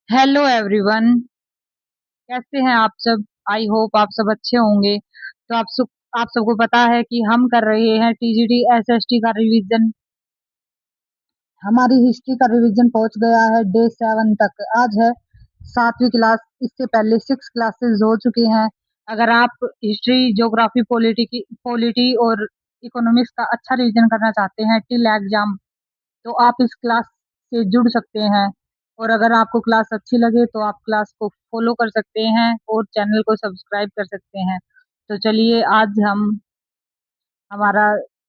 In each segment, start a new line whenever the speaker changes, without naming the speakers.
Hello everyone. कैसे हैं आप सब? आई होप आप सब अच्छे होंगे। तो आप सबको पता है कि हम कर रहे हैं टीजीटी एसएसटी का रिवीजन। हमारी हिस्ट्री का रिवीजन पहुंच गया है डे 7 तक। आज है 7वीं क्लास। इससे पहले 6 क्लासेस हो चुकी हैं। अगर आप हिस्ट्री, ज्योग्राफी, पॉलिटी और इकोनॉमिक्स का अच्छा रिवीजन करना चाहते हैं टिल एग्जाम, तो आप इस क्लास से जुड़ सकते हैं। और अगर आपको क्लास अच्छी लगे तो आप क्लास को फॉलो कर सकते हैं और चैनल को सब्सक्राइब कर सकते हैं। तो चलिए आज हम हमारा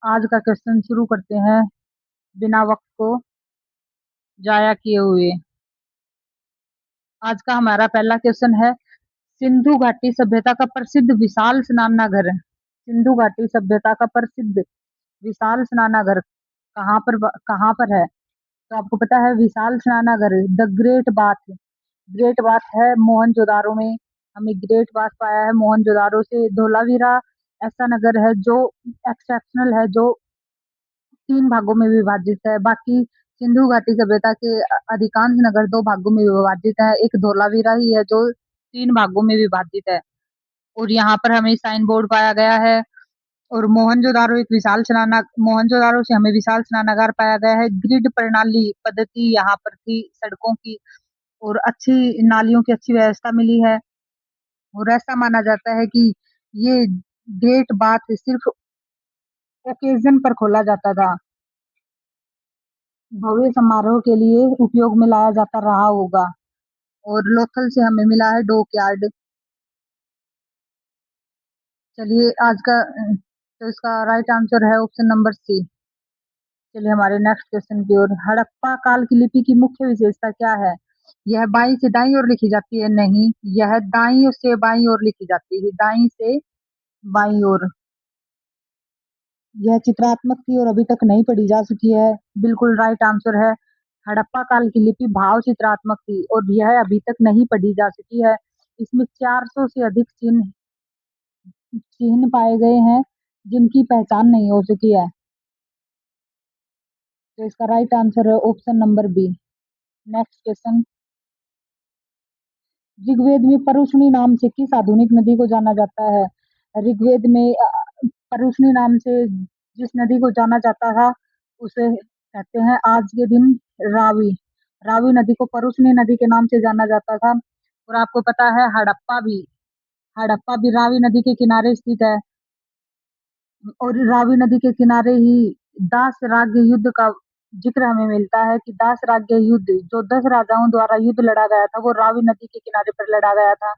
आज का क्वेश्चन शुरू करते हैं बिना वक्त को जाया किए हुए। आज का हमारा पहला क्वेश्चन है, सिंधु घाटी सभ्यता का प्रसिद्ध विशाल स्नानागार। सिंधु घाटी सभ्यता का प्रसिद्ध विशाल स्नानागार कहाँ पर है? तो आपको पता है विशाल स्नानागार the great bath. Great bath है मोहनजोदारो में। हमें ग्रेट बाथ पाया है मोहनजोदारो से। धोलावीरा ऐसा नगर है जो एक्सेप्शनल है, जो 3 भागों में विभाजित है। बाकी सिंधु घाटी सभ्यता के अधिकांश नगर 2 भागों में विभाजित है। एक धोलावीरा ही है जो 3 भागों में विभाजित है। और यहाँ पर हमें साइन बोर्ड पाया गया है। और मोहनजोदारो से हमें विशाल स्नानागार पाया गया है। ग्रिड प्रणाली पद्धति यहाँ पर थी सड़कों की, और अच्छी नालियों की अच्छी व्यवस्था मिली है। और ऐसा माना जाता है कि ये ग्रेट बाथ सिर्फ ओकेजन पर खोला जाता था, भव्य समारोह के लिए उपयोग में लाया जाता रहा होगा। और लोथल से हमें मिला है डॉक यार्ड। चलिए आज का तो इसका राइट आंसर है ऑप्शन नंबर सी। चलिए हमारे नेक्स्ट क्वेश्चन की ओर। हड़प्पा काल की लिपि की मुख्य विशेषता क्या है? यह बाईं से दाईं ओर लिखी जाती है? नहीं, यह दाईं से बाईं ओर लिखी जाती है। दाईं से बाईं ओर। यह चित्रात्मक थी और अभी तक नहीं पढ़ी जा सकी है। बिल्कुल राइट आंसर है। हड़प्पा काल की लिपि भाव चित्रात्मक थी और यह अभी तक नहीं पढ़ी जा सकी है। इसमें 400 से अधिक चिन्ह चिन्ह पाए गए हैं जिनकी पहचान नहीं हो सकी है। तो इसका राइट आंसर है option number B. Next question. Rigveda में परुष्णी नाम से किस आधुनिक नदी को जाना जाता है? ऋग्वेद में परुष्णी नाम से जिस नदी को जाना जाता था उसे कहते हैं आज के दिन रावी। रावी नदी को परुष्णी नदी के नाम से जाना जाता था। और आपको पता है हड़प्पा भी रावी नदी के किनारे स्थित है। और रावी नदी के किनारे ही दास राज्य युद्ध का जिक्र हमें मिलता है कि दास राज्य युद्ध जो 10 राजाओं द्वारा युद्ध लड़ा गया था वो रावी नदी के किनारे पर लड़ा गया था।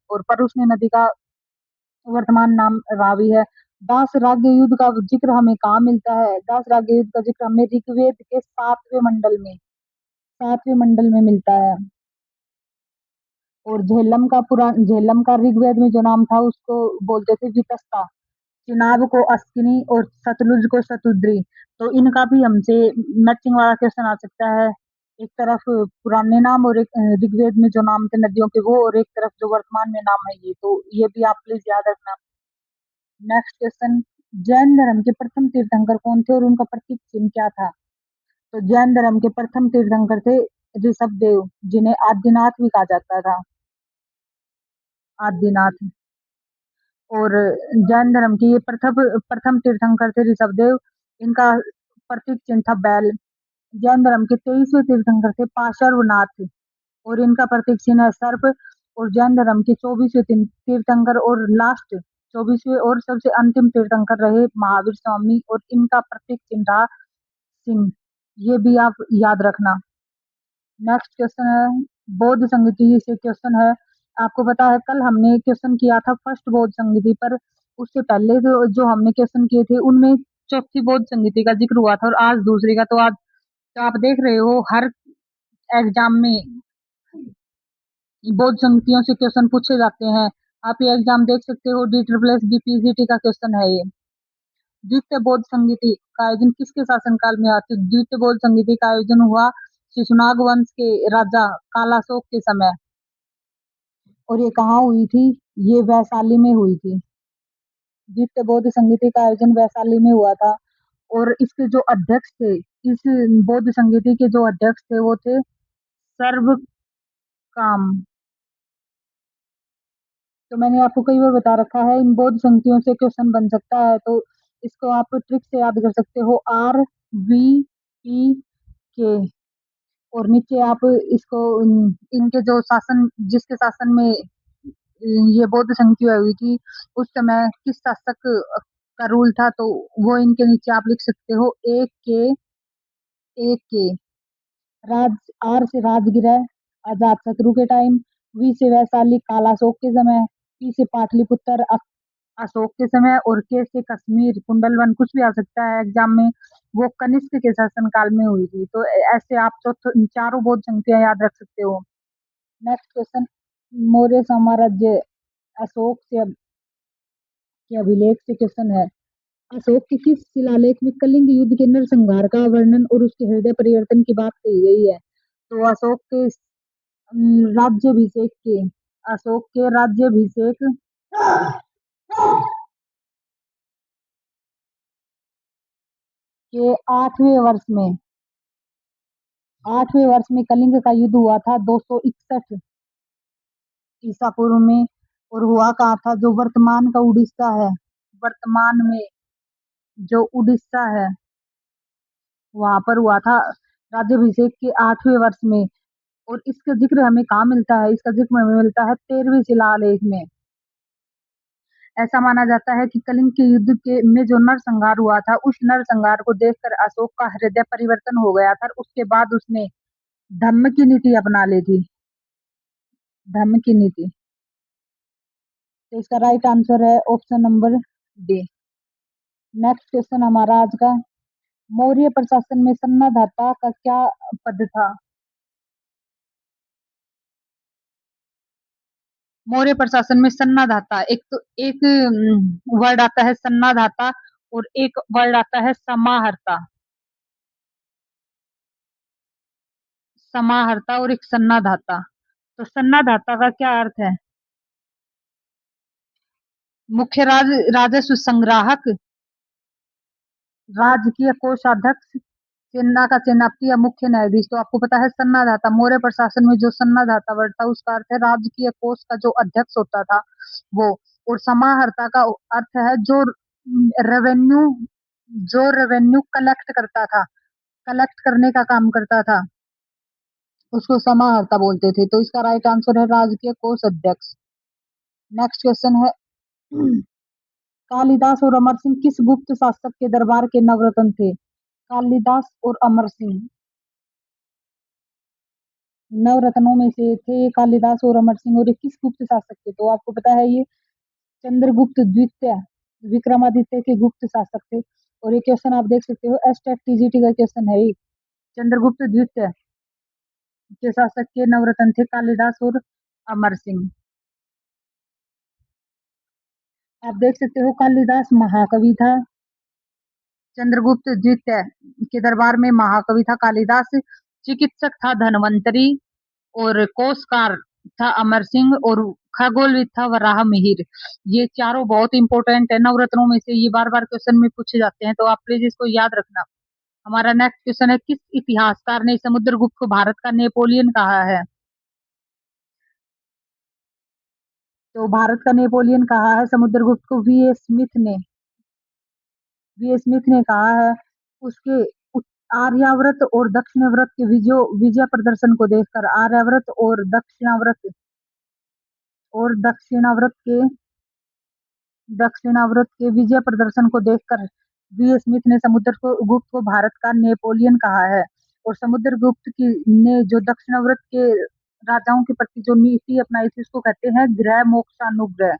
और परुष्णी नदी का वर्तमान नाम रावी है। दास राज्य युद्ध का जिक्र हमें कहाँ मिलता है? दास राज्य युद्ध का जिक्र हमें ऋग्वेद के 7वें मंडल में मिलता है। और झेलम का ऋग्वेद में जो नाम था उसको बोलते थे वितस्ता। चिनाब को अस्किनी और सतलुज को सतुद्री। तो इनका भी हमसे मैचिंग वाला क्वेश्चन आ सकता है। एक तरफ पुराने नाम और एक ऋग्वेद में जो नाम थे नदियों के वो, और एक तरफ जो वर्तमान में नाम है ये, तो ये भी आप प्लीज याद रखना। Next question. जैन धर्म के प्रथम तीर्थंकर कौन थे और उनका प्रतीक चिन्ह क्या था? तो जैन धर्म के प्रथम तीर्थंकर थे ऋषभ देव, जिन्हें आदिनाथ भी कहा जाता था। आदिनाथ। और जैन धर्म के ये प्रथम प्रथम तीर्थंकर थे ऋषभदेव। इनका प्रतीक चिन्ह था बैल। जैन धर्म के 23वें तीर्थंकर थे पार्श्वनाथ, और इनका प्रतीक चिन्ह है सर्प। और जैन धर्म के 24वें तीर्थंकर और लास्ट 24वें और सबसे अंतिम तीर्थंकर रहे महावीर स्वामी, और इनका प्रतीक चिन्ह था सिंह। ये भी आप याद रखना। नेक्स्ट क्वेश्चन है बौद्ध संगति से क्वेश्चन है। आपको पता है कल हमने क्वेश्चन किया था फर्स्ट बौद्ध संगति पर। उससे पहले जो हमने क्वेश्चन किए थे उनमें चौथी बौद्ध संगति का जिक्र हुआ था और आज दूसरी का। तो आज तो आप देख रहे हो हर एग्जाम में बौद्ध संगतियों से क्वेश्चन पूछे जाते हैं। आप ये एग्जाम देख सकते हो, डी ट्रिपल एस बीपीजीटी का क्वेश्चन है ये। द्वितीय बौद्ध संगति का आयोजन किसके शासनकाल में हुआ? तो द्वितीय बौद्ध संगति का आयोजन हुआ शिशुनाग वंश के राजा कालाशोक के समय। और ये कहाँ हुई थी? ये वैशाली में हुई थी। द्वितीय बौद्ध संगति का आयोजन वैशाली में हुआ था। और इसके जो अध्यक्ष थे, इस बौद्ध संगति के जो अध्यक्ष थे वो थे सर्व काम। तो मैंने आपको कई बार बता रखा है, इन बौद्ध संगतियों से क्वेश्चन बन सकता है, तो इसको आप ट्रिक से याद कर सकते हो, RVPK। और नीचे आप इसको इनके जो शासन, जिसके शासन में ये बौद्ध संगति हुई थी, उस समय किस शासक का रूल था, तो वो इनके नीचे आप लिख सकते हो, AK। राज, आर से राजगृह अजात शत्रु के टाइम, वी से वैशाली काला अशोक के समय, पी से पाटलिपुत्र अशोक के समय, और के से कश्मीर कुंडलवन, कुछ भी आ सकता है एग्जाम में, वो कनिष्क के शासन काल में हुई थी। तो ऐसे आप चारों बौद्ध संख्या याद रख सकते हो। नेक्स्ट क्वेश्चन, मौर्य साम्राज्य अशोक से के अभिलेख से क्वेश्चन है, अशोक के किस शिलालेख में कलिंग युद्ध के नरसंहार का वर्णन और उसके हृदय परिवर्तन की बात कही गई है? तो अशोक के राज्याभिषेक के, अशोक के राज्याभिषेक के 8वें वर्ष में कलिंग का युद्ध हुआ था 261 ईसा पूर्व में, और हुआ कहाँ था, जो वर्तमान का उड़ीसा है, वर्तमान में जो उड़ीसा है वहां पर हुआ था राज्याभिषेक के 8वें वर्ष में। और इसका जिक्र हमें कहाँ मिलता है, इसका जिक्र हमें मिलता है 13वें शिलालेख में। ऐसा माना जाता है कि कलिंग के युद्ध के में जो नरसंहार हुआ था, उस नरसंहार को देखकर अशोक का हृदय परिवर्तन हो गया था, उसके बाद उसने धम्म की नीति अपना ली थी, धम्म की नीति। तो इसका राइट आंसर है option number D. Next question हमारा आज का, मौर्य प्रशासन में सन्नाधाता का क्या पद था? मौर्य प्रशासन में सन्नाधाता, एक तो एक वर्ड आता है सन्नाधाता, और एक वर्ड आता है समाहर्ता, समाहर्ता और एक सन्नाधाता। तो सन्नाधाता का क्या अर्थ है? मुख्य राजस्व संग्राहक, राजकीय कोषाध्यक्ष, सेना का सेनापति या मुख्य न्यायाधीश। तो आपको पता है सन्नाधाता, मौर्य प्रशासन में जो सन्नाधाता वर्ड था उसका अर्थ है राजकीय कोष का जो अध्यक्ष होता था वो। और समाहर्ता का अर्थ है रेवेन्यू जो रेवेन्यू कलेक्ट करता था, कलेक्ट करने का काम करता था, उसको समाहर्ता बोलते थे। तो इसका राइट आंसर है राजकीय कोष अध्यक्ष। नेक्स्ट क्वेश्चन है, कालिदास और अमर सिंह किस गुप्त शासक के दरबार के नवरत्न थे? कालिदास और अमर सिंह नवरत्नों में से थे, कालिदास और अमर सिंह, और ये किस गुप्त शासक थे? तो आपको पता है ये चंद्रगुप्त द्वितीय, विक्रमादित्य के गुप्त शासक थे। और ये क्वेश्चन आप देख सकते हो, एसटेट टीजीटी का क्वेश्चन है ये। चंद्रगुप्त द्वितीय के शासक के नवरत्न थे कालिदास और अमर सिंह। आप देख सकते हो कालिदास महाकवि था, चंद्रगुप्त द्वितीय के दरबार में महाकवि था कालिदास, चिकित्सक था धनवंतरी, और कोषकार था अमर सिंह, और खगोलविद था वराह मिहिर। ये चारों बहुत इंपॉर्टेंट है नवरत्नों में से, ये बार बार क्वेश्चन में पूछे जाते हैं, तो आप प्लीज इसको याद रखना। हमारा नेक्स्ट क्वेश्चन है, किस इतिहासकार ने समुद्रगुप्त को भारत का नेपोलियन कहा है? तो भारत का नेपोलियन कहा है समुद्रगुप्त को वी ए स्मिथ ने कहा है। उसके आर्यावर्त और दक्षिणावर्त के विजय प्रदर्शन को देखकर, आर्यावर्त और दक्षिणावर्त के विजय प्रदर्शन को देखकर वी ए स्मिथ ने समुद्रगुप्त को भारत का नेपोलियन कहा है। और समुद्रगुप्त की ने जो दक्षिणावर्त के राजाओं के प्रति जो नीति अपनाई थी, उसको कहते हैं गृह मोक्षानुग्रह।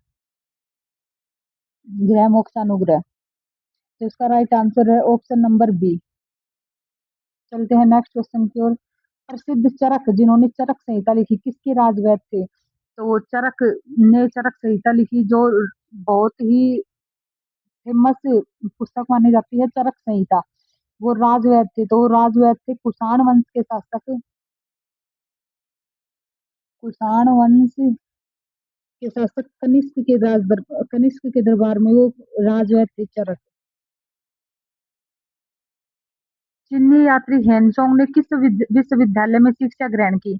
तो इसका राइट आंसर है ऑप्शन नंबर बी। चलते हैं नेक्स्ट क्वेश्चन की ओर। प्रसिद्ध चरक, जिन्होंने चरक संहिता लिखी, किसके राजवैद थे? तो चरक ने चरक संहिता लिखी, जो बहुत ही फेमस पुस्तक मानी जाती है चरक संहिता, वो राजवैद थे। तो वो राजवैद थे कुषाण वंश के शासक, कुषाण वंश के शासक कनिष्क के दरबार में वो राजवैद थे चरक। चीनी यात्री हेनसोंग ने किस विश्वविद्यालय में शिक्षा ग्रहण की?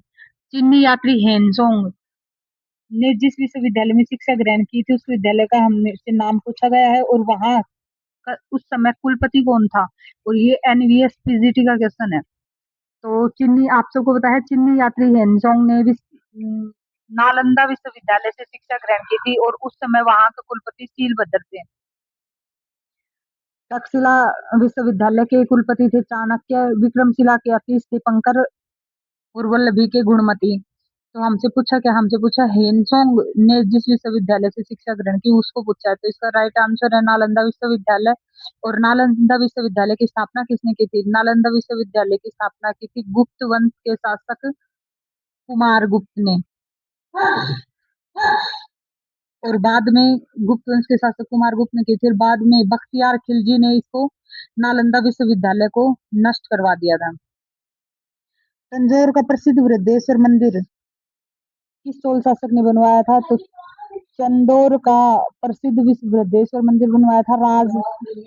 चीनी यात्री हेनजोंग ने जिस विश्वविद्यालय में शिक्षा ग्रहण की थी उस विद्यालय का हमसे नाम पूछा गया है और वहां का उस समय कुलपति कौन था। और ये एनवीएस पीजीटी का क्वेश्चन है। तो चीनी आप सबको पता है चीनी यात्री हेनजोंग ने नालंदा विश्वविद्यालय से शिक्षा ग्रहण की थी और उस समय वहां के कुलपति शीलभद्र थे। तक्षशिला विश्वविद्यालय के कुलपति थे चाणक्य। विक्रमशिला के अतीश दीपंकर और वल्लभी के गुणमती। तो हमसे पूछा हेनसोंग ने जिस विश्वविद्यालय से शिक्षा ग्रहण की उसको पूछा है। तो इसका राइट आंसर है नालंदा विश्वविद्यालय। और नालंदा विश्वविद्यालय की स्थापना किसने की थी? नालंदा विश्वविद्यालय की स्थापना की थी गुप्त वंश के शासक कुमार गुप्त ने। और बाद में गुप्त वंश के शासक कुमार गुप्त ने की थी। बाद में बख्तियार खिलजी ने इसको नालंदा विश्वविद्यालय को नष्ट करवा दिया था। तंजौर का प्रसिद्ध बृहदेश्वर मंदिर किस चोल शासक ने बनवाया था? तो चंदौर का प्रसिद्ध विश्व बृहदेश्वर मंदिर बनवाया था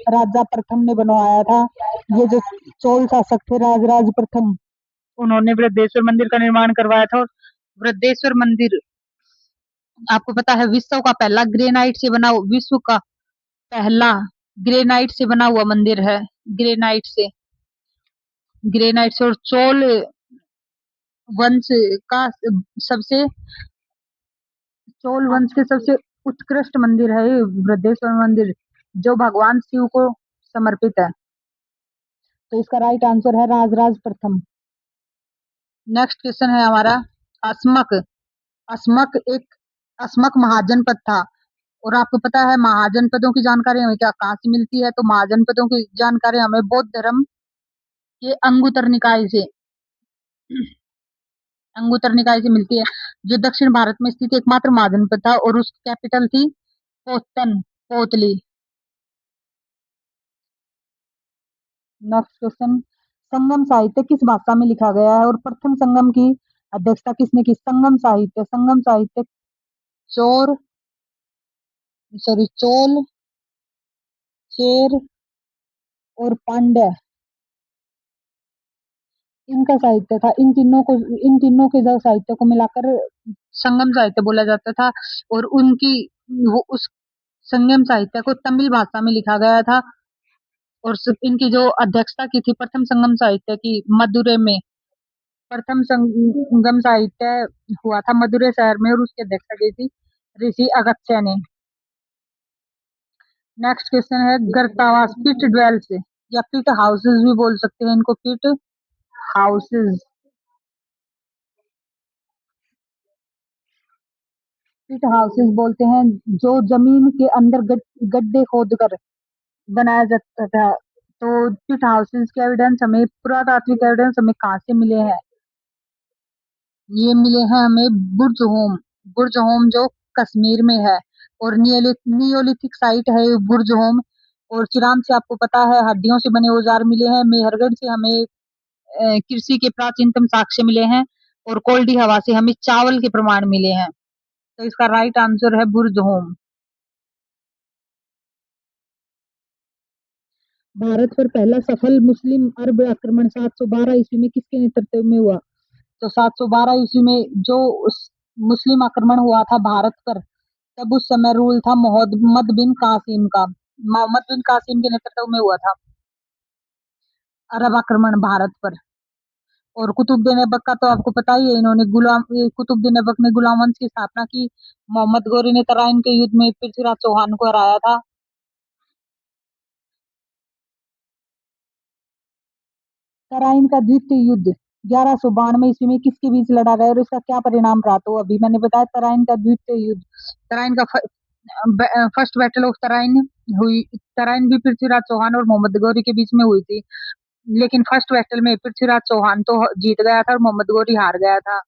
राजा प्रथम ने बनवाया था। ये जो चोल शासक थे राजराज प्रथम, उन्होंने बृहदेश्वर मंदिर का निर्माण करवाया था। और बृहदेश्वर मंदिर आपको पता है विश्व का पहला ग्रेनाइट से बना विश्व का पहला ग्रेनाइट से बना हुआ मंदिर है। ग्रेनाइट से और चोल वंश का सबसे चोल वंश के सबसे उत्कृष्ट मंदिर है ये बृहदेश्वर मंदिर, जो भगवान शिव को समर्पित है। तो इसका राइट आंसर है राजराज प्रथम। नेक्स्ट क्वेश्चन है हमारा अस्मक। अस्मक महाजनपद था। और आपको पता है महाजनपदों की जानकारी हमें क्या कहाँ से मिलती है? तो महाजनपदों की जानकारी हमें बौद्ध धर्म के अंगुतर निकाय से मिलती है, जो दक्षिण भारत में स्थित एकमात्र महाजनपद था और उसकी कैपिटल थी पोतली। नेक्स्ट क्वेश्चन, संगम साहित्य किस भाषा में लिखा गया है और प्रथम संगम की अध्यक्षता किसने की? संगम साहित्य चोल, चेर और पांड्य इनका साहित्य था। इन तीनों के जो साहित्य को मिलाकर संगम साहित्य बोला जाता था। और उस संगम साहित्य को तमिल भाषा में लिखा गया था। और इनकी जो अध्यक्षता की थी प्रथम संगम साहित्य की मदुरै में, प्रथम संगम साहित्य हुआ था मदुरै शहर में और उसकी अध्यक्षता की थी ऋषि अगस्त्य ने। नेक्स्ट क्वेश्चन है गर्तावास पिट ड्वेल्स या पिट हाउसेस भी बोल सकते हैं इनको, पिट हाउसेस। पिट हाउसेस बोलते हैं जो जमीन के अंदर गड्ढे खोदकर बनाया जाता था। तो पिट हाउसेस के एविडेंस हमें पुरातात्विक एविडेंस हमें कहाँ से मिले हैं? ये मिले हैं हमें बुर्ज होम जो कश्मीर में है। और नियोलिथिक साइट है ये बुर्ज होम। और चिराम से आपको पता है हड्डियों से बने औजार मिले हैं। मेहरगढ़ से हमें कृषि के प्राचीनतम साक्ष्य मिले हैं। और कोल्डी हवा से हमें चावल के प्रमाण मिले हैं। तो इसका राइट आंसर है बुर्ज होम। भारत पर पहला सफल मुस्लिम अरब आक्रमण 712 ईस्वी में किसके नेतृत्व में हुआ? तो 712 ईस्वी में जो मुस्लिम आक्रमण हुआ था भारत पर, तब उस समय रूल था मोहम्मद बिन कासिम का। मोहम्मद बिन कासिम के नेतृत्व में हुआ था अरब आक्रमण भारत पर। और कुतुबुद्दीन ऐबक का तो आपको पता ही है, कुतुबुद्दीन ऐबक ने गुलाम वंश की स्थापना की। मोहम्मद गौरी ने तराइन के युद्ध में पृथ्वीराज चौहान को हराया था। तराइन का द्वितीय युद्ध 1192 ईस्वी में किसके बीच लड़ा गया और इसका क्या परिणाम रहा? तो अभी मैंने बताया तराइन का द्वितीय युद्ध, तराइन का फर्स्ट बैटल ऑफ तराइन हुई। तराइन भी पृथ्वीराज चौहान और मोहम्मद गौरी के बीच में हुई थी। लेकिन फर्स्ट बैटल में पृथ्वीराज चौहान तो जीत गया था और मोहम्मद गौरी हार गया था।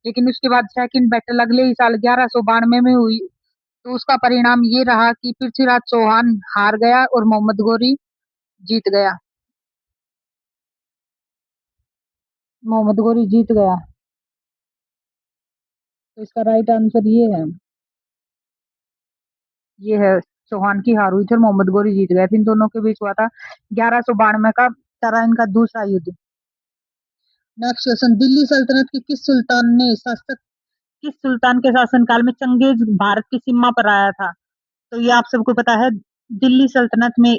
लेकिन उसके बाद सेकंड बैटल अगले ही साल 1192 में हुई। तो उसका परिणाम ये रहा कि पृथ्वीराज चौहान हार गया और मोहम्मद गौरी जीत गया। मोहम्मद गौरी जीत गया। तो इसका राइट आंसर ये है चौहान की हार हुई थी और मोहम्मद गौरी जीत गए थे। इन दोनों के बीच हुआ था 1192 का तराइन का दूसरा युद्ध। नेक्स्ट क्वेश्चन, दिल्ली सल्तनत के किस सुल्तान के शासनकाल में चंगेज भारत की सीमा पर आया था? तो ये आप सबको पता है, दिल्ली सल्तनत में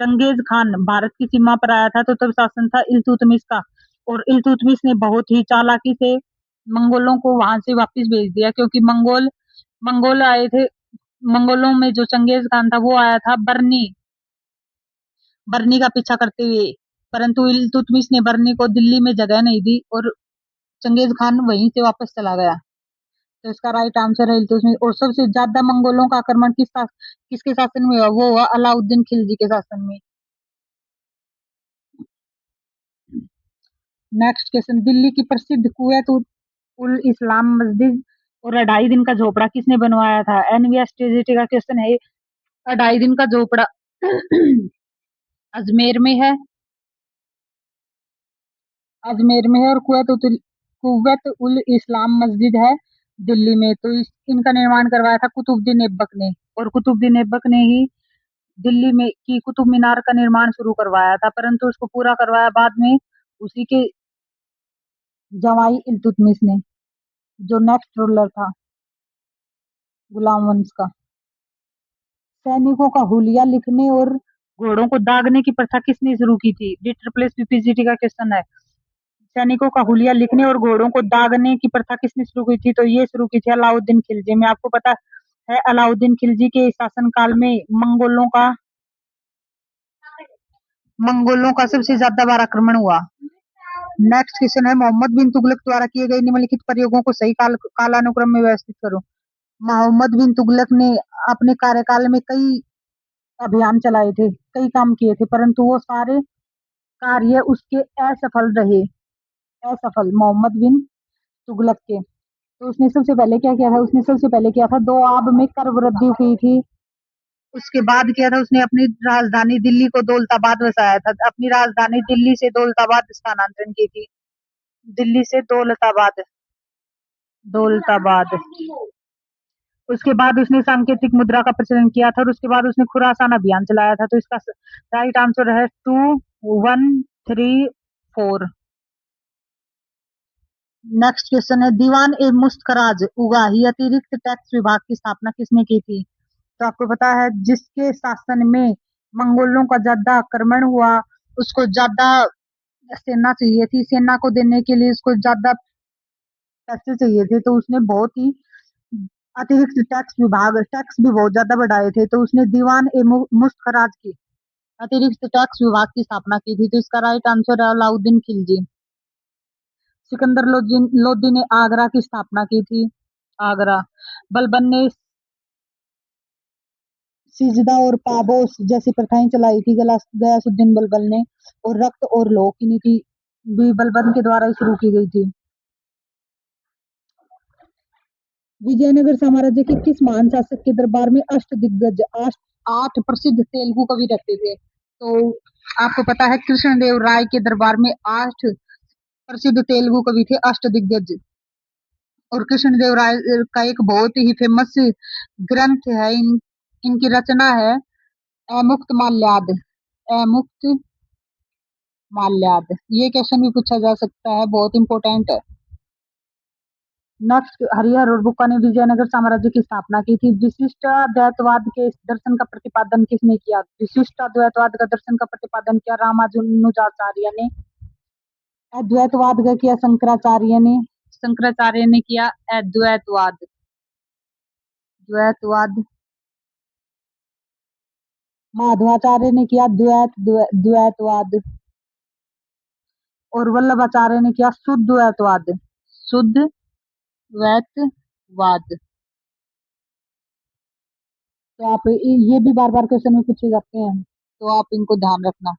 चंगेज खान भारत की सीमा पर आया था, तो तब शासन था इल्तुतमिश का। और इल्तुतमिश ने बहुत ही चालाकी से मंगोलों को वहां से वापस भेज दिया, क्योंकि मंगोल मंगोल आए थे। मंगोलों में जो चंगेज खान था वो आया था बरनी बरनी का पीछा करते हुए, परंतु इल्तुतमिश ने बरनी को दिल्ली में जगह नहीं दी और चंगेज खान वहीं से वापस चला गया। तो इसका राइट आंसर है इल्तुतमिश। और सबसे ज्यादा मंगोलों का आक्रमण किसके शासन में हुआ? वो हुआ अलाउद्दीन खिलजी के शासन में। नेक्स्ट क्वेश्चन, दिल्ली की प्रसिद्ध कुवैत उल इस्लाम मस्जिद और 2.5 दिन का झोपड़ा किसने बनवाया था? एनवीएसटीजीटी का क्वेश्चन है। 2.5 दिन का झोपड़ा अजमेर में है। अजमेर में है। और कुवैत उल इस्लाम मस्जिद है दिल्ली में। तो इनका निर्माण करवाया था कुतुबुद्दीन ऐबक ने। और कुतुबुद्दीन ऐबक ने ही दिल्ली में की कुतुब मीनार का निर्माण शुरू करवाया था, परंतु उसको पूरा करवाया बाद में उसी के जवाई इल्तुतमिश ने, जो नेक्स्ट रूलर था गुलाम वंश का। सैनिकों का हुलिया लिखने और घोड़ों को दागने की प्रथा किसने शुरू की थी? DPPCT का क्वेश्चन है। सैनिकों का हुलिया लिखने और घोड़ों को दागने की प्रथा किसने शुरू की थी? तो ये शुरू की थी अलाउद्दीन खिलजी में। आपको पता है अलाउद्दीन खिलजी के शासनकाल में मंगोलों का सबसे ज्यादा बार आक्रमण हुआ। नेक्स्ट क्वेश्चन है, मोहम्मद बिन तुगलक द्वारा किए गए निम्नलिखित प्रयोगों को सही कालानुक्रम में व्यवस्थित करो। मोहम्मद बिन तुगलक ने अपने कार्यकाल में कई अभियान चलाए थे, कई काम किए थे, परंतु वो सारे कार्य उसके असफल रहे। असफल मोहम्मद बिन तुगलक के। तो उसने सबसे पहले क्या किया था? उसने सबसे पहले किया था दोआब में कर वृद्धि की थी। उसके बाद किया था, उसने अपनी राजधानी दिल्ली को दौलताबाद बसाया था। अपनी राजधानी दिल्ली से दौलताबाद स्थानांतरण की थी। दिल्ली से दौलताबाद। दौलताबाद। उसके बाद उसने सांकेतिक मुद्रा का प्रचलन किया था। और उसके बाद उसने खुरासान अभियान चलाया था। तो इसका राइट आंसर है 2134। नेक्स्ट क्वेश्चन है, दीवान ए मुश्तखराज उगाही अतिरिक्त टैक्स विभाग की स्थापना किसने की थी? तो आपको पता है, जिसके शासन में मंगोलों का ज्यादा आक्रमण हुआ, उसको ज्यादा सेना चाहिए थी। सेना को देने के लिए उसको ज्यादा पैसे चाहिए थे, तो उसने बहुत ही अतिरिक्त टैक्स भी बहुत ज्यादा बढ़ाए थे। तो उसने दीवान ए मुश्तखराज की अतिरिक्त टैक्स विभाग की स्थापना की थी। तो इसका राइट आंसर है अलाउद्दीन खिलजी। सिकंदर लोदी ने आगरा की स्थापना की थी। आगरा। बलबन ने सिजदा और पाबोस जैसी प्रथाएं चलाई थी गयासुद्दीन बलबन ने। और रक्त और लौ की नीति भी बलबन के द्वारा ही शुरू की गई थी। विजयनगर साम्राज्य के किस महान शासक के दरबार में अष्टदिग्गज 8 प्रसिद्ध तेलुगु कवि रहते थे? तो आपको पता है, कृष्णदेव राय के दरबार में 8 प्रसिद्ध तेलुगु कवि थे, अष्टदिग्गज। और कृष्णदेव राय का एक बहुत ही फेमस ग्रंथ है, इनकी रचना है अमुक्त माल्याद। अमुक्त माल्याद। ये क्वेश्चन भी पूछा जा सकता है, बहुत इंपॉर्टेंट है। नेक्स्ट, हरिहर और बुक्का ने विजयनगर साम्राज्य की स्थापना की थी। विशिष्ट अद्वैतवाद के दर्शन का प्रतिपादन किसने किया? विशिष्ट अद्वैतवाद का दर्शन का प्रतिपादन किया रामानुजाचार्य ने। अद्वैतवाद का किया शंकराचार्य ने। शंकराचार्य ने किया अद्वैतवाद। द्वैतवाद। माधवाचार्य ने किया द्वैतवाद। और वल्लभाचार्य ने किया शुद्धवैतवाद। शुद्ध वैतवाद। तो आप ये भी बार बार क्वेश्चन में पूछे जाते हैं, तो आप इनको ध्यान रखना।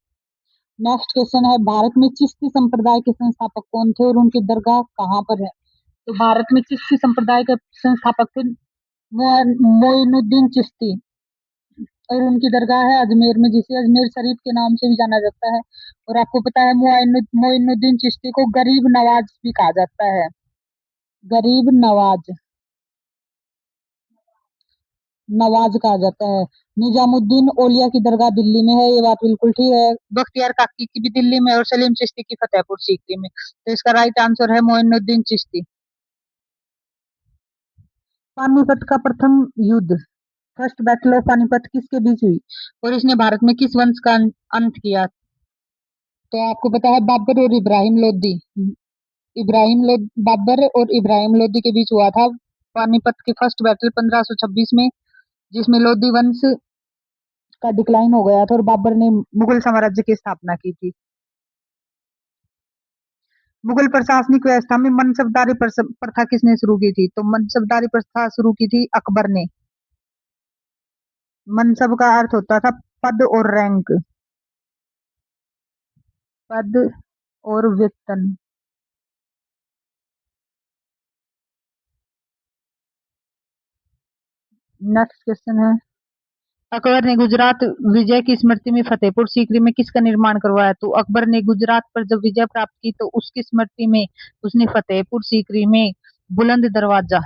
नेक्स्ट क्वेश्चन है, भारत में चिश्ती संप्रदाय के संस्थापक कौन थे और उनकी दरगाह कहाँ पर है? तो भारत में चिश्ती संप्रदाय के संस्थापक थे मोइनुद्दीन चिश्ती। और उनकी दरगाह है अजमेर में, जिसे अजमेर शरीफ के नाम से भी जाना जाता है। और आपको पता है, मोइनुद्दीन चिश्ती को गरीब नवाज भी कहा जाता है। गरीब नवाज। नवाज कहा जाता है। निजामुद्दीन औलिया की दरगाह दिल्ली में है, ये बात बिल्कुल ठीक है। बख्तियार काकी की भी दिल्ली में और सलीम चिश्ती की फतेहपुर सीकरी में। तो इसका राइट आंसर है मोइनुद्दीन चिश्ती। पानीपत का प्रथम युद्ध, फर्स्ट बैटल ऑफ पानीपत किसके बीच हुई और इसने भारत में किस वंश का अंत किया? तो आपको पता है बाबर और इब्राहिम लोदी। बाबर और इब्राहिम लोदी के बीच हुआ था पानीपत की फर्स्ट बैटल 1526 में, जिसमें लोदी वंश का डिक्लाइन हो गया था और बाबर ने मुगल साम्राज्य की स्थापना की थी। मुगल प्रशासनिक व्यवस्था में मनसबदारी प्रथा किसने शुरू की थी? तो मनसबदारी प्रथा शुरू की थी अकबर ने। मनसब का अर्थ होता था पद और रैंक, पद और वेतन। नेक्स्ट क्वेश्चन है, अकबर ने गुजरात विजय की स्मृति में फतेहपुर सीकरी में किसका निर्माण करवाया? तो अकबर ने गुजरात पर जब विजय प्राप्त की तो उसकी स्मृति में उसने फतेहपुर सीकरी में बुलंद दरवाजा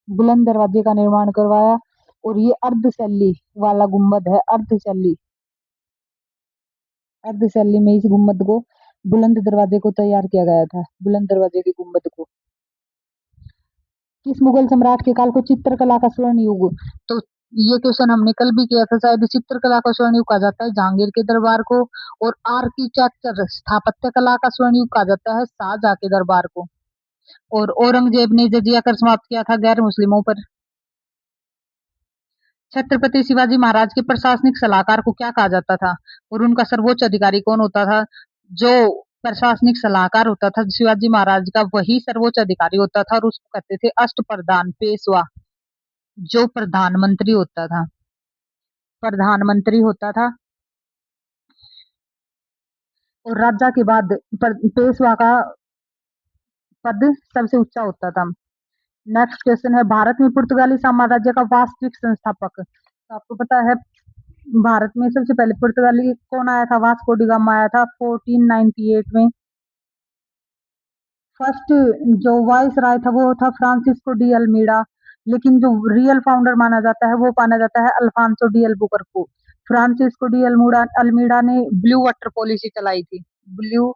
बुलंद दरवाजे का निर्माण करवाया। और ये अर्धशैली वाला गुम्बद है, अर्धशैली। अर्धशैली में इस गुम्बद को, बुलंद दरवाजे को तैयार किया गया था, बुलंद दरवाजे के गुम्बद को। किस मुगल सम्राट के काल को चित्रकला का स्वर्ण युग? तो ये क्वेश्चन हमने कल भी किया था शायद। चित्रकला का स्वर्ण युग कहा जाता है जहांगीर के दरबार को, और आर्किटेक्चर स्थापत्य कला का स्वर्ण युग कहा जाता है शाहजहां के दरबार को। और औरंगजेब ने जजिया कर समाप्त किया था गैर मुस्लिमों पर। छत्रपति शिवाजी महाराज के प्रशासनिक सलाहकार को क्या कहा जाता था और उनका सर्वोच्च अधिकारी कौन होता था? जो प्रशासनिक सलाहकार होता था शिवाजी महाराज का, वही सर्वोच्च अधिकारी होता था और उसको कहते थे अष्टप्रधान पेशवा। जो प्रधानमंत्री होता था, प्रधानमंत्री होता था। और राजा के बाद पेशवा का पद सबसे ऊंचा होता था। नेक्स्ट क्वेश्चन है, भारत में पुर्तगाली साम्राज्य का वास्तविक संस्थापक? तो आपको पता है भारत में सबसे पहले पुर्तगाली कौन आया था? वास्को डी गामा आया था 1498 में। फर्स्ट जो वाइस राय था वो था फ्रांसिस्को डी अल्मीडा, लेकिन जो रियल फाउंडर माना जाता है वो माना जाता है अल्फांसो डी अल्बुकर्क को। फ्रांसिस्को डी अल्मीडा ने ब्लू वाटर पॉलिसी चलाई थी, ब्लू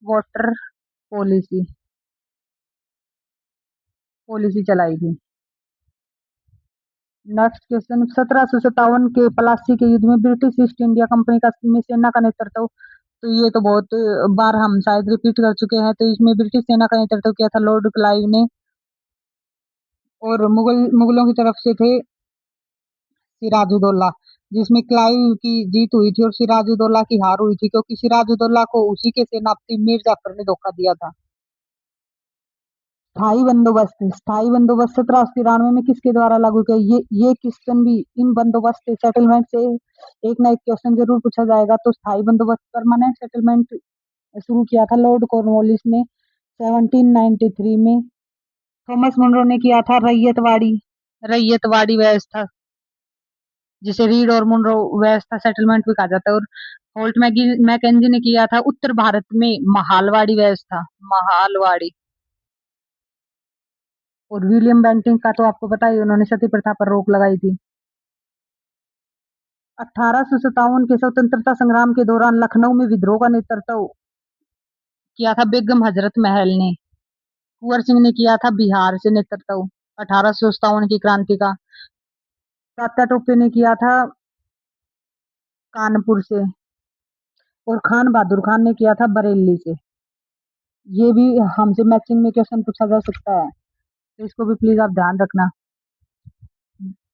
वाटर पॉलिसी पॉलिसी चलाई थी। नेक्स्ट क्वेश्चन, 1757 के प्लासी के युद्ध में ब्रिटिश ईस्ट इंडिया कंपनी का में सेना का नेतृत्व, तो ये तो बहुत बार हम शायद रिपीट कर चुके हैं। तो इसमें ब्रिटिश सेना का नेतृत्व किया था लॉर्ड क्लाइव ने, और मुगलों की तरफ से थे सिराजुद्दौला, जिसमें क्लाइव की जीत हुई थी और सिराजुद्दौला की हार हुई थी, क्योंकि सिराजुद्दौला को उसी के सेनापति मीर जाफर ने धोखा दिया था। स्थाई बंदोबस्त 1793 में किसके द्वारा लागू किया? ये क्वेश्चन भी इन बंदोबस्त सेटलमेंट से एक ना एक क्वेश्चन जरूर पूछा जाएगा। तो स्थाई बंदोबस्त परमानेंट सेटलमेंट शुरू किया था लॉर्ड कॉर्नवालिस ने 1793 में। थॉमस मुनरो ने किया था रैयतवाड़ी व्यवस्था, जिसे रीड और मुनरो व्यवस्था सेटलमेंट भी कहा जाता है। और होल्ट मैकेंजी ने किया था उत्तर भारत में महालवाड़ी व्यवस्था, महालवाड़ी। और विलियम बेंटिंक का तो आपको पता ही, उन्होंने सती प्रथा पर रोक लगाई थी। 1857 के स्वतंत्रता संग्राम के दौरान लखनऊ में विद्रोह का नेतृत्व किया था बेगम हजरत महल ने। कुंवर सिंह ने किया था बिहार से नेतृत्व 1857 की क्रांति का। तात्या टोपे ने किया था कानपुर से, और खान बहादुर खान ने किया था बरेली से। ये भी हमसे मैचिंग में क्वेश्चन पूछा जा सकता है, तो इसको भी प्लीज आप ध्यान रखना।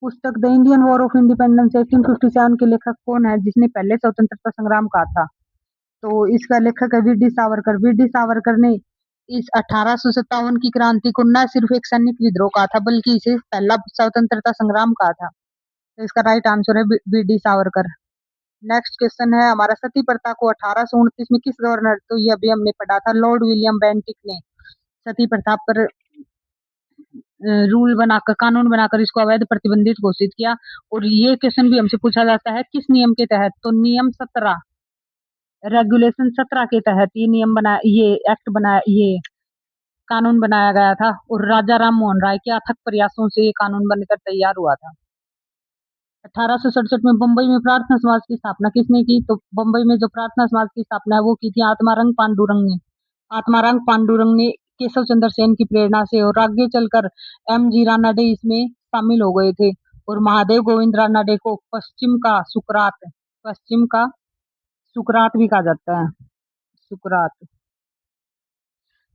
पुस्तक the Indian war of independence 1857 के लेखक कौन है, जिसने पहले स्वतंत्रता संग्राम कहा था? तो इसका लेखक है V D Savarkar. V D Savarkar ने इस 1857 की क्रांति को न सिर्फ एक सैनिक विद्रोह कहा था, बल्कि इसे पहला स्वतंत्रता संग्राम कहा था। तो इसका राइट आंसर है V D Savarkar. Next question है हमारा, सती प्रथा को 1829 में किस गवर्नर, तो ये अभी हमने पढ़ा था लॉर्ड विलियम बेंटिक ने सती प्रथा पर रूल बनाकर, कानून बनाकर इसको अवैध प्रतिबंधित घोषित किया। और ये क्वेश्चन भी हमसे पूछा जाता है किस नियम के तहत, तो नियम 17, रेगुलेशन 17 के तहत ये नियम बना, ये एक्ट बना, ये कानून बनाया गया था। और राजा राम मोहन राय के अथक प्रयासों से ये कानून बनकर तैयार हुआ था। 1867 में बम्बई में प्रार्थना समाज की स्थापना किसने की? तो बम्बई में जो प्रार्थना समाज की स्थापना है वो की थी आत्मारंग पांडुरंग ने। आत्मारंग पांडुरंग ने केशव चंद्र सेन की प्रेरणा से, और आगे चलकर एम जी रानाडे इसमें शामिल हो गए थे। और महादेव गोविंद रानाडे को पश्चिम का सुकरात भी कहा जाता है। सुकरात।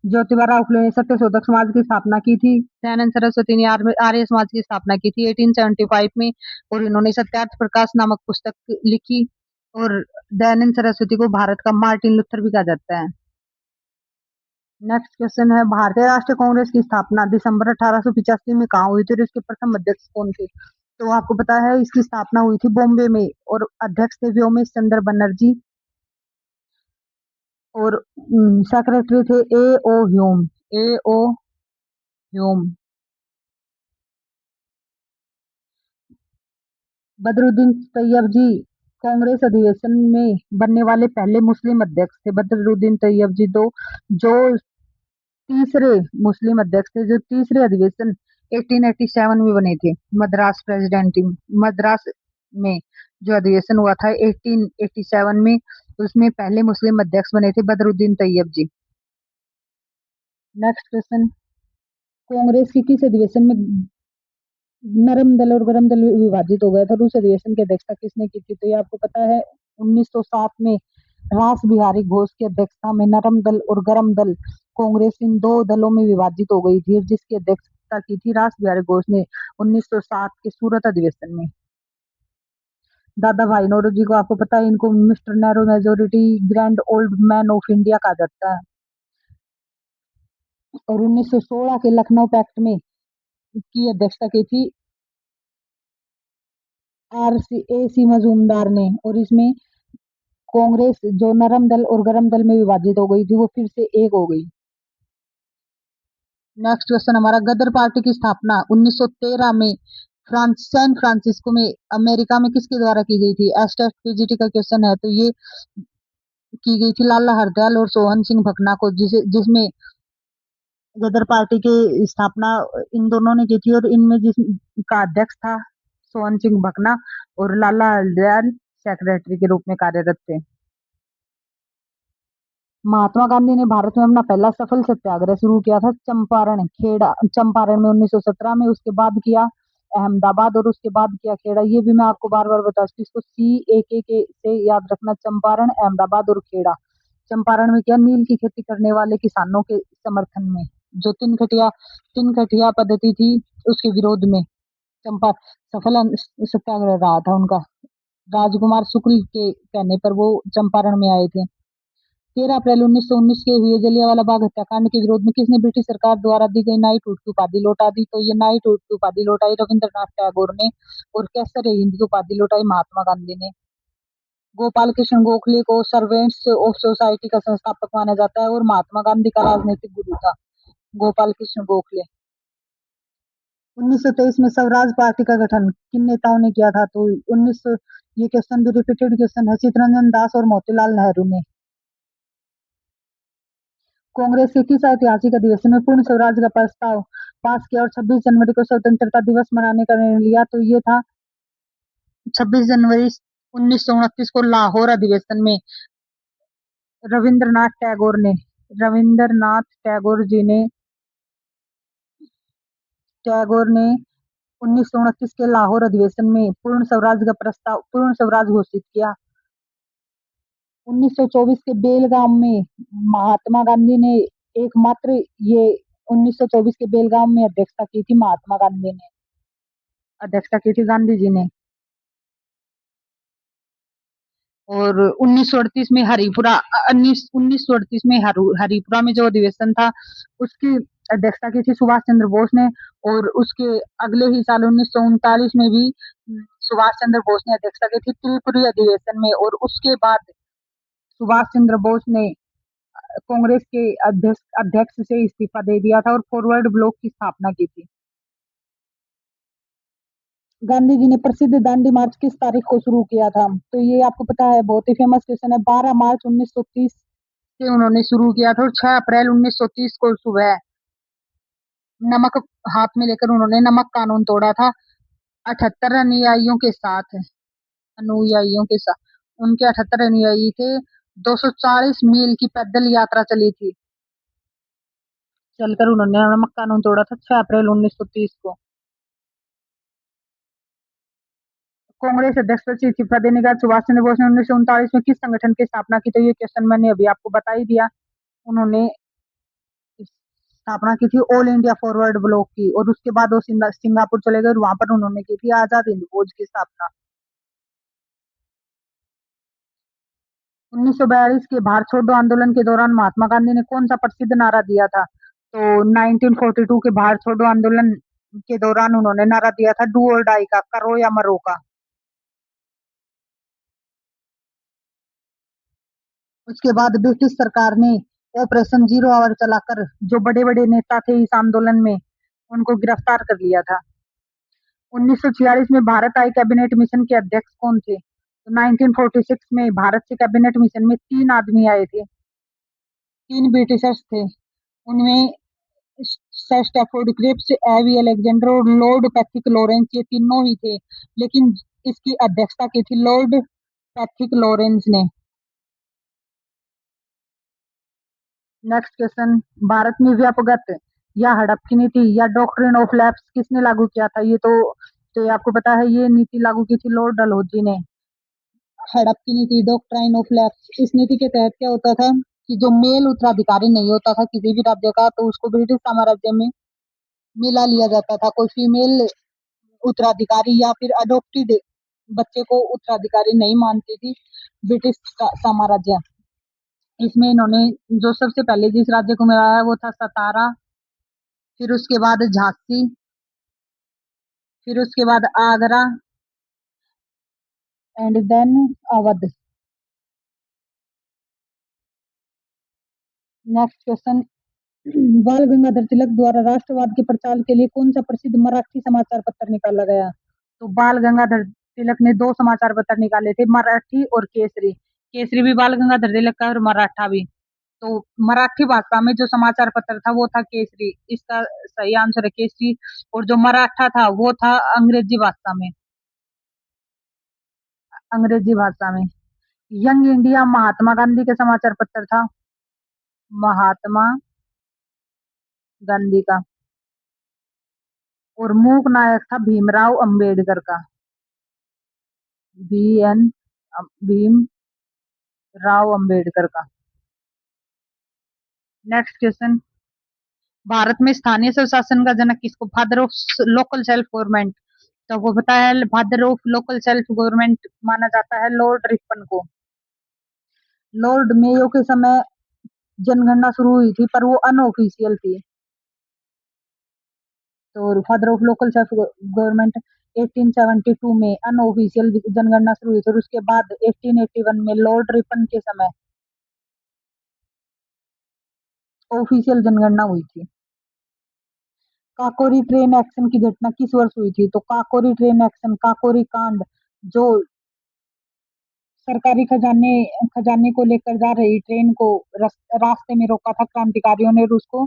ज्योतिबा फुले ने सत्यशोधक समाज की स्थापना की थी। दयानंद सरस्वती ने आर्य समाज की स्थापना की थी 1875 में, और इन्होंने सत्यार्थ प्रकाश नामक पुस्तक लिखी। और दयानंद सरस्वती को भारत का मार्टिन लूथर भी कहा जाता है। नेक्स्ट क्वेश्चन है, भारतीय राष्ट्रीय कांग्रेस की स्थापना दिसंबर 1885 में कहाँ हुई थी और इसके प्रथम अध्यक्ष कौन थे? तो आपको पता है इसकी स्थापना हुई थी बॉम्बे में, और अध्यक्ष थे व्योमेश चंद्र बनर्जी, और सेक्रेटरी थे ए ओ ह्यूम। बदरुद्दीन तैयब जी कांग्रेस अधिवेशन में बनने वाले पहले मुस्लिम अध्यक्ष थे। बदरुद्दीन तैयब जी दो जो तीसरे मुस्लिम अध्यक्ष थे, जो तीसरे अधिवेशन 1887 में बने थे। मद्रास में जो अधिवेशन हुआ था 1887 में, उसमें पहले मुस्लिम अध्यक्ष बने थे बदरुद्दीन तैयब जी। नेक्स्ट क्वेश्चन, कांग्रेस की किस अधिवेशन में नरम दल और गरम दल विभाजित हो गया था? उस अधिवेशन की अध्यक्षता किसने की थी? तो ये आपको पता है 1907 में रास बिहारी घोष की अध्यक्षता में नरम दल और गरम दल कांग्रेस इन दो दलों में विभाजित हो गई थी, जिसकी अध्यक्षता की थी रास बिहारी घोष ने 1907 के सूरत अधिवेशन में। दादा भाई नौरोजी को आपको पता है, इनको mister narrow majority grand old man of India कहा जाता है। और 1916 के लखनऊ पैक्ट में की अध्यक्षता की थी ए सी मजूमदार ने, और इसमें कांग्रेस जो नरम दल और गरम दल में विभाजित हो गई थी वो फिर से एक हो गई। नेक्स्ट क्वेश्चन हमारा, गदर पार्टी की स्थापना 1913 में सैन फ्रांसिस्को में अमेरिका में किसके द्वारा की गई थी? एस्टेट पीजीटी का क्वेश्चन है, तो ये की गई थी लाला हरदयाल और सोहन सिंह भकना को, जिसमें गदर पार्टी की स्थापना इन दोनों ने की थी, और इनमें जिसका अध्यक्ष था सोहन सिंह भकना, और लाला हरदयाल सेक्रेटरी के रूप में कार्यरत थे। महात्मा गांधी ने भारत में अपना पहला सफल सत्याग्रह शुरू किया था चंपारण में 1917 में, उसके बाद किया अहमदाबाद, और उसके बाद किया खेड़ा। ये भी मैं आपको बार बार बता चुकी, इसको CAK से याद रखना, चंपारण, अहमदाबाद और खेड़ा। चंपारण में किया नील की खेती करने वाले किसानों के समर्थन में, जो तीन खटिया पद्धति थी उसके विरोध में चंपा सफल सत्याग्रह रहा था उनका। राजकुमार शुक्ल के कहने पर वो चंपारण में आए थे। 13 अप्रैल 1919 के हुए जलियांवाला बाग हत्याकांड के विरोध में किसने ब्रिटिश सरकार द्वारा दी गई नाइटहुड की उपाधि लौटा दी? तो ये नाइटहुड की उपाधि लौटाई रविंद्रनाथ टैगोर ने, और कैसर हिंद की उपाधि लौटाई महात्मा गांधी ने। गोपाल कृष्ण गोखले को सर्वेंट्स ऑफ सोसाइटी का संस्थापक माना जाता है, और महात्मा गांधी का राजनीतिक गुरु था गोपाल कृष्ण गोखले। 1923 में स्वराज पार्टी का गठन किन नेताओं ने किया था? तो 1900, ये क्वेश्चन भी रिपीटेड क्वेश्चन है, चित्तरंजन दास और मोतीलाल नेहरू ने। कांग्रेस के किस ऐतिहासिक अधिवेशन में पूर्ण स्वराज का प्रस्ताव पास किया और 26 जनवरी को स्वतंत्रता दिवस मनाने का निर्णय लिया? तो ये था 26 जनवरी 1929 को लाहौर अधिवेशन में रविंद्रनाथ रविंद्रनाथ टैगोर ने 1929 के लाहौर अधिवेशन में पूर्ण स्वराज घोषित किया। 1924 के बेलगाम में महात्मा गांधी ने एकमात्र ये 1924 के बेलगाम में अध्यक्षता की थी, महात्मा गांधी ने अध्यक्षता की थी, गांधी जी ने। और 1938 में हरिपुरा में जो अधिवेशन था उसकी अध्यक्षता की थी सुभाष चंद्र बोस ने, और उसके अगले ही साल 1939 में भी सुभाष चंद्र बोस ने अध्यक्षता की थी त्रिपुरी अधिवेशन में, और उसके बाद सुभाष चंद्र बोस ने कांग्रेस के अध्यक्ष से इस्तीफा दे दिया था और फॉरवर्ड ब्लॉक की स्थापना की थी। गांधी जी ने प्रसिद्ध दांडी मार्च किस तारीख को शुरू किया था? तो ये आपको पता है, बहुत ही फेमस क्वेश्चन है। 12 मार्च 1930 से उन्होंने शुरू किया था, और 6 अप्रैल 1930 को सुबह नमक हाथ में लेकर उन्होंने नमक कानून तोड़ा था। 78 अनुयायियों के साथ अनुयायियों के साथ उनके 78 अनुयायी थे। 240 मील की पैदल यात्रा चली थी। चलकर उन्होंने मक्का कानून तोड़ा था 6 अप्रैल 1930 को। कांग्रेस अध्यक्ष सचिव थी प्रदेनिका सुभाष चंद्र बोस ने 1939 में किस संगठन की स्थापना की? तो ये क्वेश्चन मैंने अभी आपको बता ही दिया। उन्होंने स्थापना की थी ऑल इंडिया फॉरवर्ड ब्लॉक की, और उसके बाद वो सिंगापुर चले गए और वहां पर उन्होंने की थी आजाद हिंद फौज की स्थापना। 1942 के भारत छोड़ो आंदोलन के दौरान महात्मा गांधी ने कौन सा प्रसिद्ध नारा दिया था? तो 1942 के भारत छोड़ो आंदोलन के दौरान उन्होंने नारा दिया था डू और डाई का, करो या मरो का। उसके बाद ब्रिटिश सरकार ने ऑपरेशन जीरो आवर चलाकर जो बड़े बड़े नेता थे इस आंदोलन में उनको गिरफ्तार कर लिया था। 1946 में भारत आए कैबिनेट मिशन के अध्यक्ष कौन थे? तो 1946 में भारत से कैबिनेट मिशन में 3 आदमी आए थे, 3 ब्रिटिशर्स थे। उनमें सर स्टैफोर्ड क्रिप्स, एवी अलेक्जेंडर और लॉर्ड पैथिक लॉरेंस, ये तीनों ही थे, लेकिन इसकी अध्यक्षता की थी लॉर्ड पैथिक लॉरेंस ने। नेक्स्ट क्वेश्चन, भारत में व्यापक या हड़प की नीति या डॉक्ट्रिन ऑफ लैप्स किसने लागू किया था? ये तो आपको पता है, ये नीति लागू की थी लॉर्ड डलहौजी ने। हड़प की नीति, डॉक्ट्राइन ऑफ लैप्स, इस नीति के तहत क्या होता था कि जो मेल उत्तराधिकारी नहीं होता था किसी भी राज्य का, तो उसको ब्रिटिश साम्राज्य में मिला लिया जाता था। कोई फीमेल उत्तराधिकारी या फिर अडॉप्टेड बच्चे को उत्तराधिकारी नहीं मानती थी ब्रिटिश साम्राज्य। इसमें इन्होंने जो सबसे पहले जिस राज्य को मिलाया वो था सतारा, फिर उसके बाद झांसी, फिर उसके बाद Agra and then Awadh. Next question, Bal Gangadhar तिलक द्वारा राष्ट्रवाद के प्रचार के लिए कौन सा प्रसिद्ध मराठी समाचार पत्र निकाला गया? तो बाल गंगाधर तिलक ने 2 समाचार पत्र निकाले थे, मराठी और केसरी। केसरी भी बाल गंगाधर तिलक का और मराठा भी। तो मराठी भाषा में जो समाचार पत्र था वो था केसरी, इसका सही आंसर है केसरी। और जो मराठा था वो था अंग्रेजी भाषा में, अंग्रेजी भाषा में। यंग इंडिया महात्मा गांधी के समाचार पत्र था, महात्मा गांधी का। और मूक नायक था भीमराव अंबेडकर का, भीम राव अंबेडकर का। नेक्स्ट क्वेश्चन, भारत में स्थानीय स्वशासन का जनक किसको? Father of local self government, तो आपको पता है father of local self government माना जाता है लॉर्ड रिपन को। लॉर्ड मेयो के समय जनगणना शुरू हुई थी पर वो अनऑफिशियल थी। तो father of local self government 1872 में अनऑफिशियल जनगणना शुरू हुई थी, और उसके बाद 1881 में लॉर्ड रिपन के समय ऑफिशियल जनगणना हुई थी। काकोरी ट्रेन एक्शन की घटना किस वर्ष हुई थी? तो काकोरी ट्रेन एक्शन, काकोरी कांड, जो सरकारी खजाने खजाने को लेकर जा रही ट्रेन को रास्ते में रोका था क्रांतिकारियों ने और उसको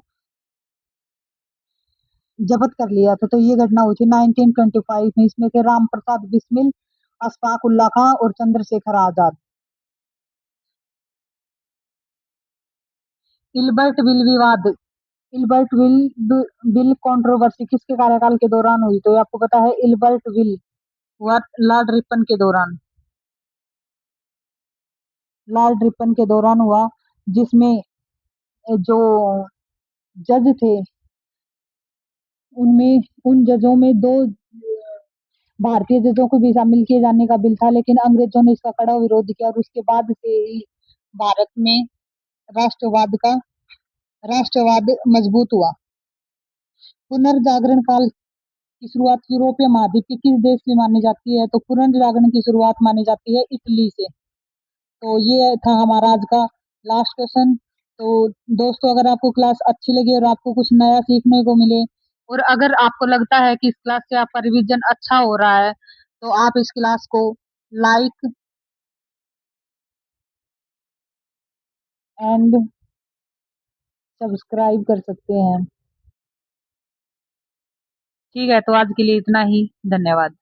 जब्त कर लिया था। तो ये घटना हुई थी 1925 में। इसमें थे राम प्रसाद बिस्मिल, अशफाक उल्ला खां और चंद्रशेखर आजाद। इल्बर्ट बिल विवाद, इल्बर्ट बिल कंट्रोवर्सी किसके कार्यकाल के दौरान हुई? तो आपको पता है इल्बर्ट बिल हुआ लॉर्ड रिपन के दौरान, लॉर्ड रिपन के दौरान हुआ, जिसमें जो जज थे उनमें उन जजों में 2 भारतीय जजों को भी शामिल किए जाने का बिल था, लेकिन अंग्रेजों ने इसका कड़ा विरोध किया और उसके बाद से ही भारत में राष्ट्रवाद का राष्ट्रवाद मजबूत हुआ। पुनर्जागरण काल की शुरुआत यूरोपीय महाद्वीप के किस देश से मानी जाती है? तो पुनर्जागरण की शुरुआत मानी जाती है इटली से। तो ये था हमारा आज का लास्ट क्वेश्चन। तो दोस्तों, अगर आपको क्लास अच्छी लगी और आपको कुछ नया सीखने को मिले, और अगर आपको लगता है कि इस क्लास से आपका रिवीजन अच्छा हो रहा है, तो आप इस क्लास को लाइक एंड सब्सक्राइब कर सकते हैं। ठीक है, तो आज के लिए इतना ही। धन्यवाद।